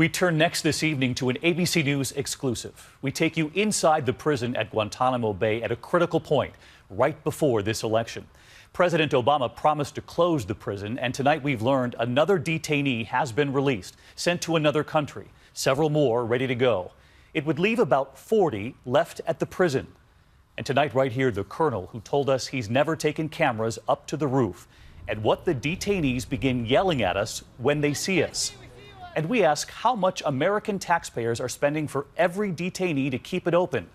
We turn next this evening to an ABC News exclusive. We take you inside the prison at Guantanamo Bay at a critical point right before this election. President Obama promised to close the prison, and tonight we've learned another detainee has been released, sent to another country, several more ready to go. It would leave about 40 left at the prison. And tonight right here, the colonel who told us he's never taken cameras up to the roof, and what the detainees begin yelling at us when they see us. And we ask how much American taxpayers are spending for every detainee to keep it open.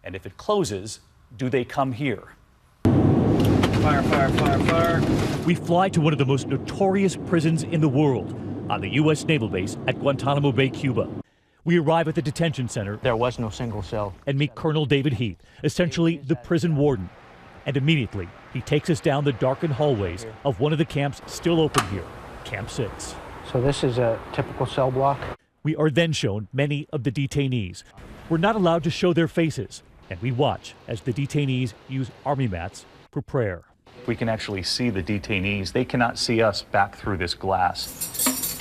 And if it closes, do they come here? Fire, fire, fire, fire. We fly to one of the most notorious prisons in the world on the U.S. Naval Base at Guantanamo Bay, Cuba. We arrive at the detention center. There was no single cell. And meet Colonel David Heath, essentially the prison warden. And immediately, he takes us down the darkened hallways of one of the camps still open here, Camp 6. So this is a typical cell block. We are then shown many of the detainees. We're not allowed to show their faces, and we watch as the detainees use army mats for prayer. We can actually see the detainees. They cannot see us back through this glass.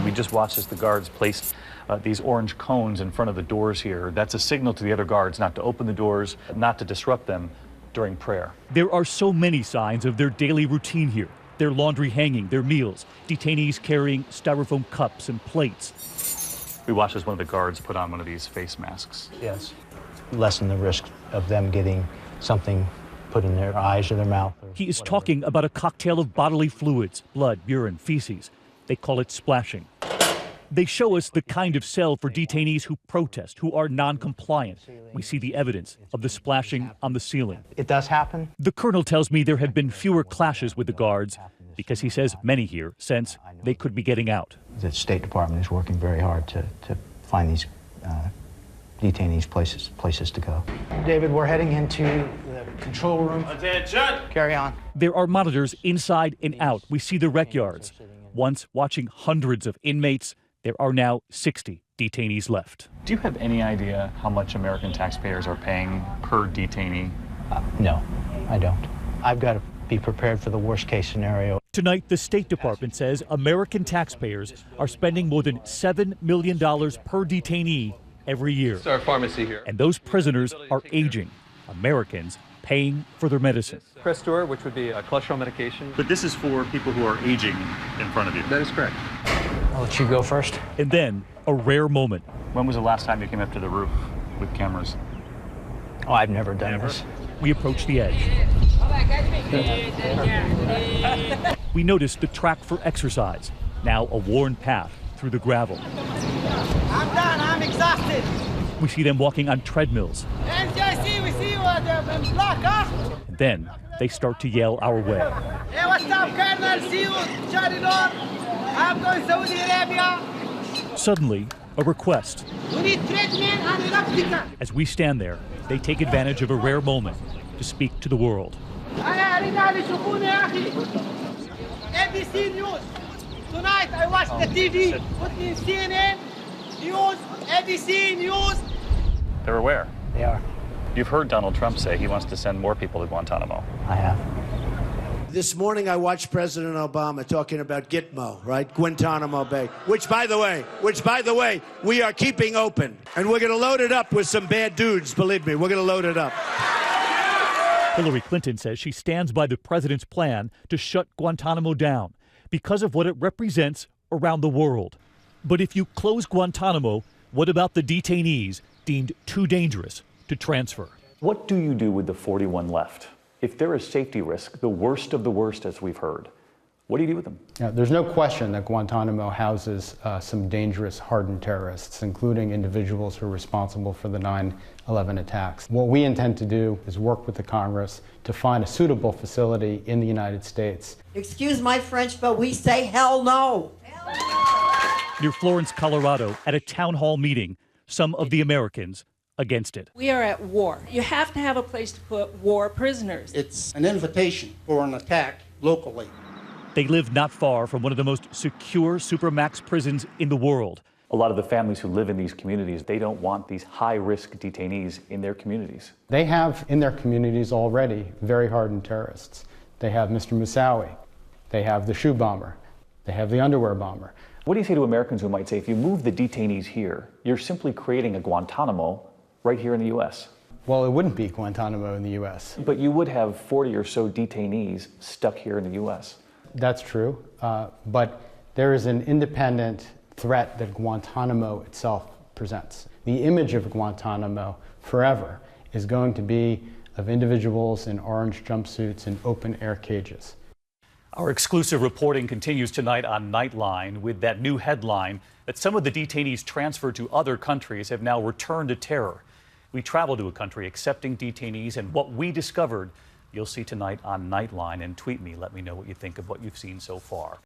We just watched as the guards placed these orange cones in front of the doors here. That's a signal to the other guards not to open the doors, not to disrupt them during prayer. There are so many signs of their daily routine here. Their laundry hanging, their meals, detainees carrying styrofoam cups and plates. We watched as one of the guards put on one of these face masks. Yes. Lessen the risk of them getting something put in their eyes or their mouth. He is talking about a cocktail of bodily fluids, blood, urine, feces. They call it splashing. They show us the kind of cell for detainees who protest, who are non-compliant. We see the evidence of the splashing on the ceiling. It does happen. The colonel tells me there have been fewer clashes with the guards because he says many here sense they could be getting out. The State Department is working very hard to find these detainees places to go. David, we're heading into the control room. Attention! Carry on. There are monitors inside and out. We see the rec yards. Once watching hundreds of inmates, there are now 60 detainees left. Do you have any idea how much American taxpayers are paying per detainee? No, I don't. I've got to be prepared for the worst case scenario. Tonight, the State Department says American taxpayers are spending more than $7 million per detainee every year. It's our pharmacy here. And those prisoners are aging. Americans paying for their medicine. Crestor, which would be a cholesterol medication. But this is for people who are aging in front of you. That is correct. I'll let you go first. And then a rare moment. When was the last time you came up to the roof with cameras? Oh, I've never done this. We approach the edge. We notice the track for exercise, now a worn path through the gravel. I'm done, I'm exhausted. We see them walking on treadmills. NCIC, we see you in black, huh? And then they start to yell our way. Hey, what's up, Colonel? See you, Charlie Lord. I'm going Saudi Arabia. Suddenly, a request. We need treatment and electrical. As we stand there, they take advantage of a rare moment to speak to the world. ABC News. Tonight I watched the TV. Put me in CNN, News, ABC News. They're aware. They are. You've heard Donald Trump say he wants to send more people to Guantanamo. I have. This morning I watched President Obama talking about Gitmo, right? Guantanamo Bay, which by the way, we are keeping open. And we're going to load it up with some bad dudes, believe me. We're going to load it up. Hillary Clinton says she stands by the president's plan to shut Guantanamo down because of what it represents around the world. But if you close Guantanamo, what about the detainees deemed too dangerous to transfer? What do you do with the 41 left? If they're a safety risk, the worst of the worst, as we've heard, what do you do with them? Yeah, there's no question that Guantanamo houses some dangerous, hardened terrorists, including individuals who are responsible for the 9/11 attacks. What we intend to do is work with the Congress to find a suitable facility in the United States. Excuse my French, but we say hell no. Near Florence, Colorado, at a town hall meeting, some of the Americans against it. We are at war. You have to have a place to put war prisoners. It's an invitation for an attack locally. They live not far from one of the most secure supermax prisons in the world. A lot of the families who live in these communities, they don't want these high-risk detainees in their communities. They have in their communities already very hardened terrorists. They have Mr. Moussaoui. They have the shoe bomber. They have the underwear bomber. What do you say to Americans who might say if you move the detainees here, you're simply creating a Guantanamo right here in the U.S.? Well, it wouldn't be Guantanamo in the U.S. But you would have 40 or so detainees stuck here in the U.S. That's true, but there is an independent threat that Guantanamo itself presents. The image of Guantanamo forever is going to be of individuals in orange jumpsuits in open air cages. Our exclusive reporting continues tonight on Nightline with that new headline that some of the detainees transferred to other countries have now returned to terror. We traveled to a country accepting detainees, and what we discovered you'll see tonight on Nightline. And tweet me, let me know what you think of what you've seen so far.